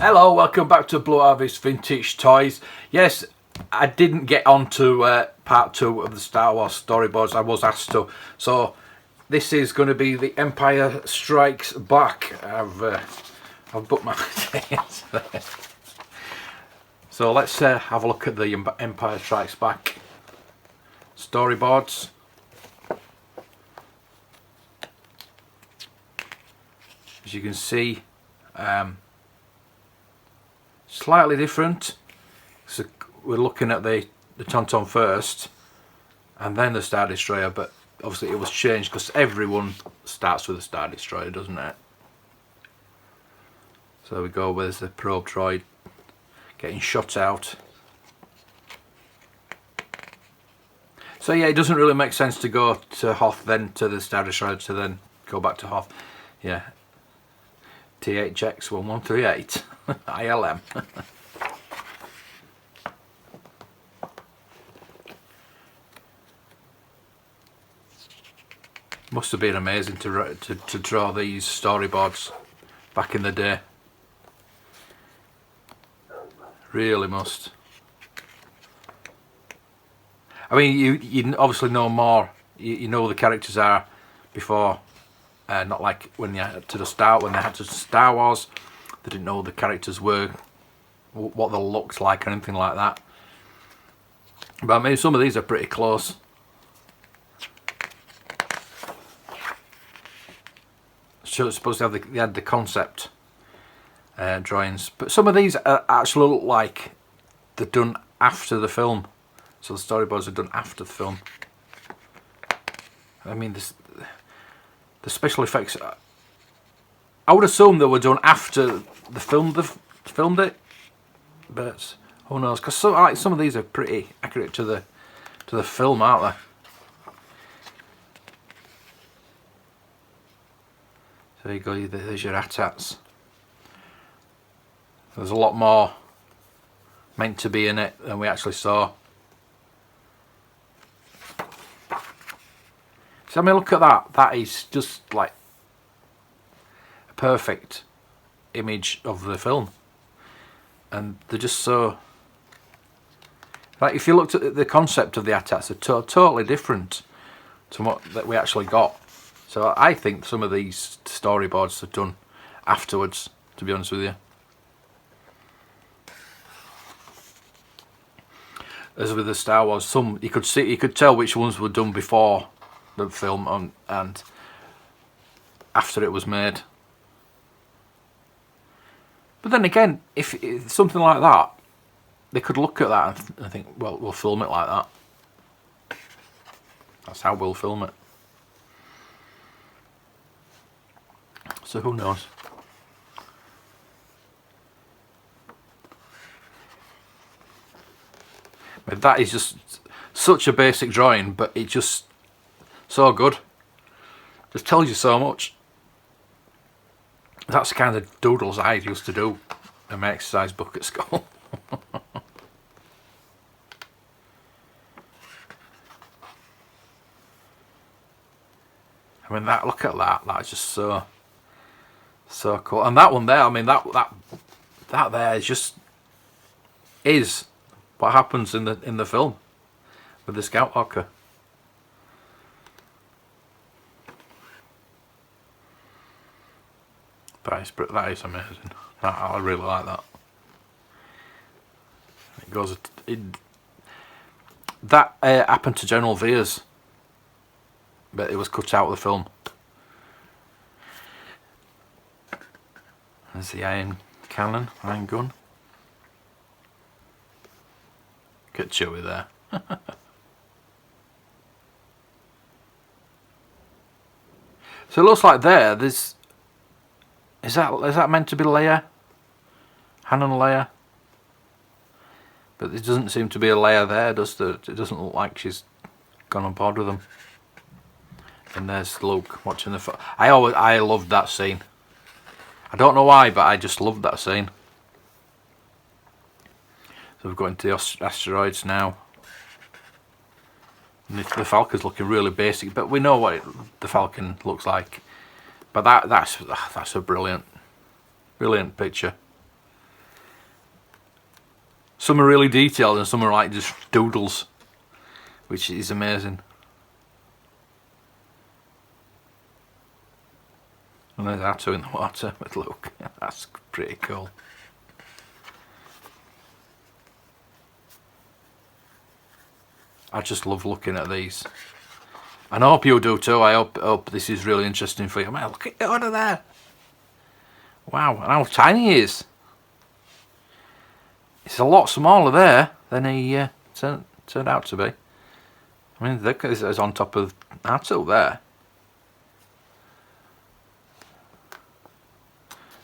Hello, welcome back to Blue Harvest Vintage Toys. Yes, I didn't get on to part 2 of the Star Wars Storyboards. I was asked to. So this is going to be the Empire Strikes Back. I've booked my days there. So let's have a look at the Empire Strikes Back storyboards. As you can see, slightly different. So we're looking at the Tauntaun first and then the Star Destroyer, but obviously it was changed because everyone starts with a Star Destroyer, doesn't it? So we go with the probe droid getting shot out. So yeah, it doesn't really make sense to go to Hoth, then to the Star Destroyer, to then go back to Hoth. Yeah, THX1138 ILM. Must have been amazing to draw these storyboards back in the day. Really must. I mean, you obviously know more. You know who the characters are before. Not like when they had to Star Wars, they didn't know who the characters were, what they looked like, or anything like that. But I mean, some of these are pretty close. So it's supposed to have they had the concept drawings, but some of these actually look like they're done after the film. So the storyboards are done after the film. I mean, the special effects, I would assume they were done after the film filmed it, but who knows? Because some of these are pretty accurate to the film, aren't they? So there you go. There's your AT-ATs. There's a lot more meant to be in it than we actually saw. So I mean, look at that. That is just like a perfect image of the film, and they're just so. Like, if you looked at the concept of the AT-ATs, they're totally different to what that we actually got. So I think some of these storyboards are done afterwards, to be honest with you. As with the Star Wars, some you could tell which ones were done before the film and after it was made. But then again, if something like that, they could look at that and think, well, we'll film it like that. That's how we'll film it. So who knows? But that is just such a basic drawing, but it's just so good. Just tells you so much. That's the kind of doodles I used to do in my exercise book at school. I mean, look at that. That's just so cool. And that one there, I mean, that there is what happens in the film with the Scout Hawker. That is amazing. I really like that. It goes. That happened to General Veers, but it was cut out of the film. There's the iron gun. Get Chewie there. So it looks like there's. Is that meant to be Leia? Han and Leia? But there doesn't seem to be a Leia there, does there? It doesn't look like she's gone on board with them. And there's Luke watching the. I loved that scene. I don't know why, but I just loved that scene. So we've got into the asteroids now. And the Falcon's looking really basic, but we know what the Falcon looks like. But that's a brilliant picture. Some are really detailed and some are like just doodles, which is amazing. And there's Atto in the water, but look, that's pretty cool. I just love looking at these. And I hope you do too. I hope this is really interesting for you. Man, look at it under there. Wow, and how tiny he is. It's a lot smaller there than he turned out to be. I mean, look, it's on top of Atto there.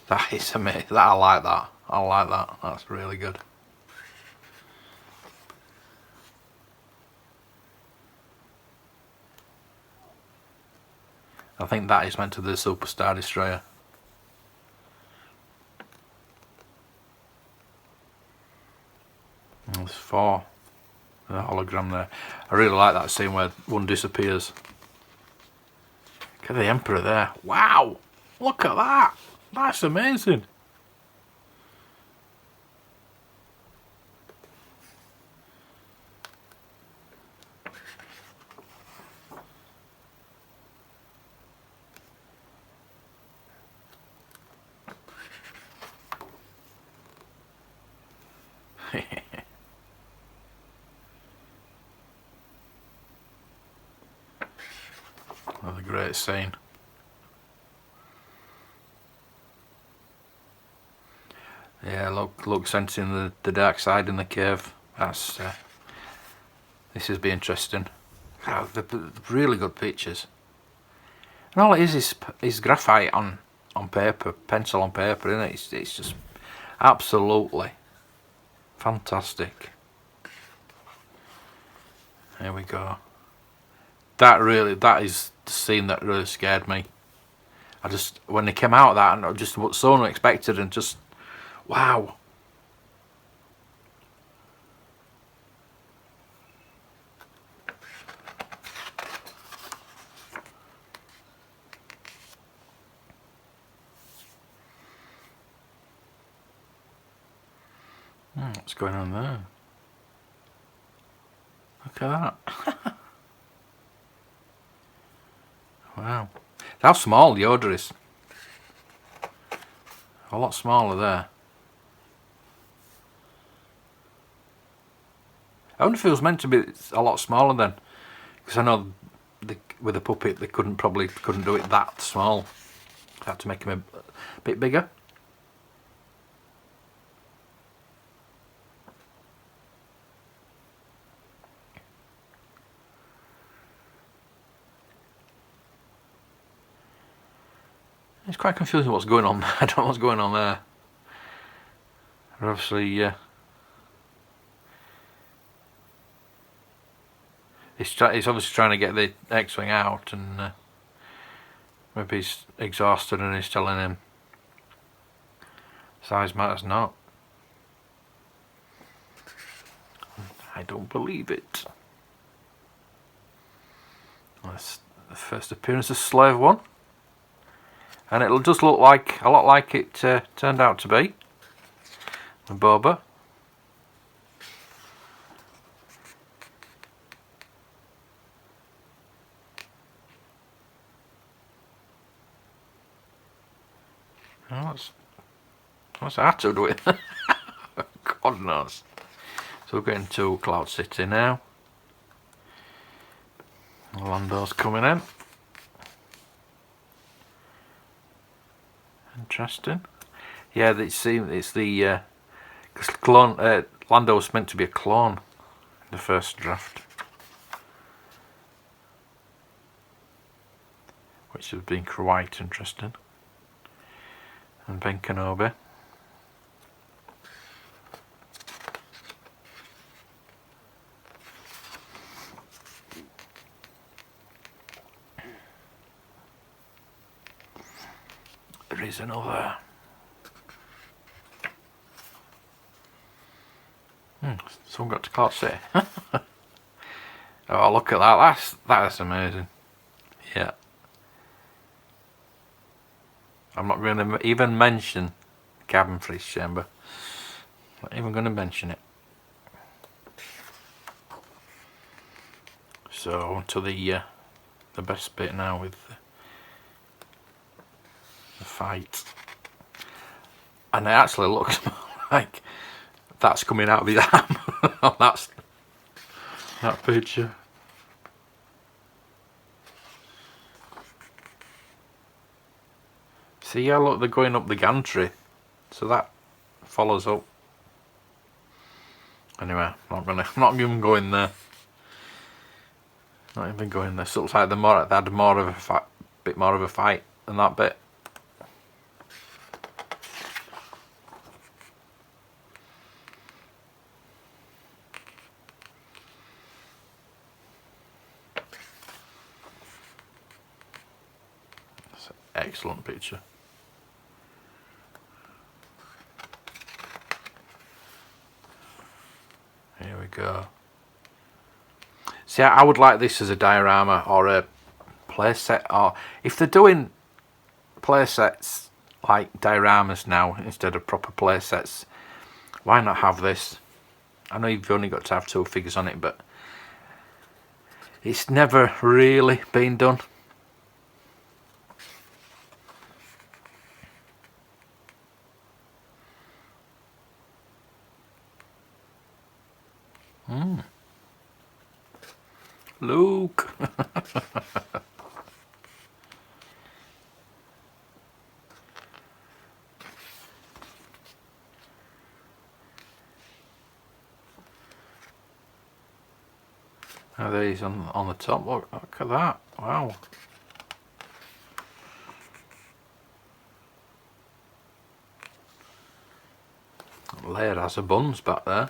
That is amazing. I like that. I like that. That's really good. I think that is meant to be the Superstar Destroyer. And there's 4. The hologram there. I really like that scene where one disappears. Look at the Emperor there. Wow! Look at that! That's amazing. Another great scene. Yeah, look, sensing the dark side in the cave. That's this is be interesting. Oh, they're really good pictures. And all it is graphite on paper, pencil on paper, isn't it? It's just absolutely fantastic. There we go. That is the scene that really scared me. When they came out of that, and I just was so unexpected and just wow. What's going on there? Look at that. Wow. How small Yoda is. A lot smaller there. I wonder if it was meant to be a lot smaller then. Because I know with a puppet they couldn't do it that small. They had to make him a bit bigger. It's quite confusing what's going on there. I don't know what's going on there. Obviously, he's obviously trying to get the X-Wing out, and maybe he's exhausted and he's telling him size matters not. I don't believe it. That's the first appearance of Slave One. And it'll just look like a lot like it turned out to be. With Boba. Oh, what's Atto doing? God knows. So we're getting to Cloud City now. Lando's coming in. Interesting. Yeah, it's the because clone Lando was meant to be a clone in the first draft, which has been quite interesting. And Ben Kenobi. There is another. Someone got to Cloud City. Oh, look at that! That's amazing. Yeah. I'm not going to even mention cabin freeze chamber. Not even going to mention it. So on to the best bit now with the fight. And it actually looks like that's coming out of his arm. That's that picture. See, yeah, look, they're going up the gantry, so that follows up. Anyway, I'm not even going there. Not even going there. So it looks like they had more of a bit more of a fight than that bit. That's an excellent picture. Here we go. See, I would like this as a diorama or a playset, or if they're doing playsets like dioramas now instead of proper playsets, why not have this? I know you've only got to have 2 figures on it, but it's never really been done. Luke. Oh, there he's on the top. Look at that. Wow. Leia has her buns back there.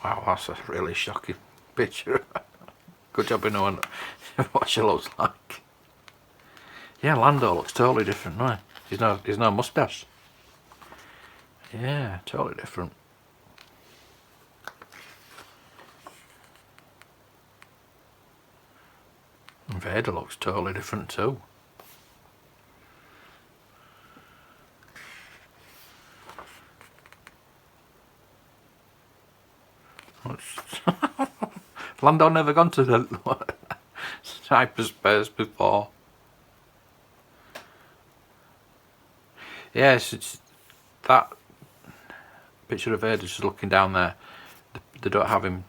Wow, that's a really shocking picture. Good job in knowing what she looks like. Yeah, Lando looks totally different, no? He's no mustache. Yeah, totally different. And Vader looks totally different too. Lando never gone to the hyperspace before. Yes, it's that picture of Vader just looking down there. They don't have him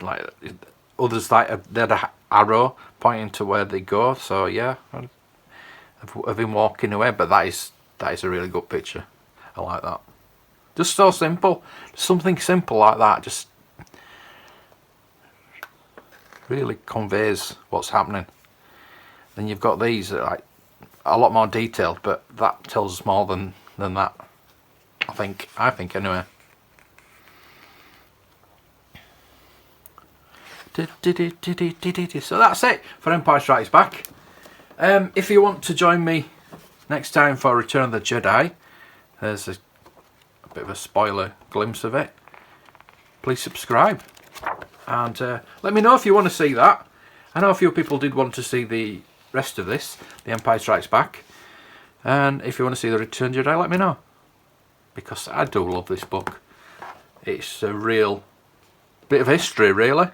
like others. Like they had an arrow pointing to where they go. So yeah, of him walking away. But that is a really good picture. I like that. Just so simple. Something simple like that just really conveys what's happening. Then you've got these that are like a lot more detailed, but that tells us more than that. I think anyway. So that's it for Empire Strikes Back. If you want to join me next time for Return of the Jedi, there's a bit of a spoiler glimpse of it. Please subscribe and let me know if you want to see that. I know a few people did want to see the rest of this, The Empire Strikes Back, and if you want to see the Return of the Jedi, let me know, because I do love this book. It's a real bit of history, really,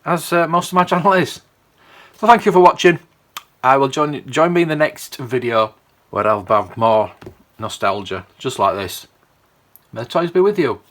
as most of my channel is. So thank you for watching. I will join me in the next video where I'll have more nostalgia just like this. May the toys be with you.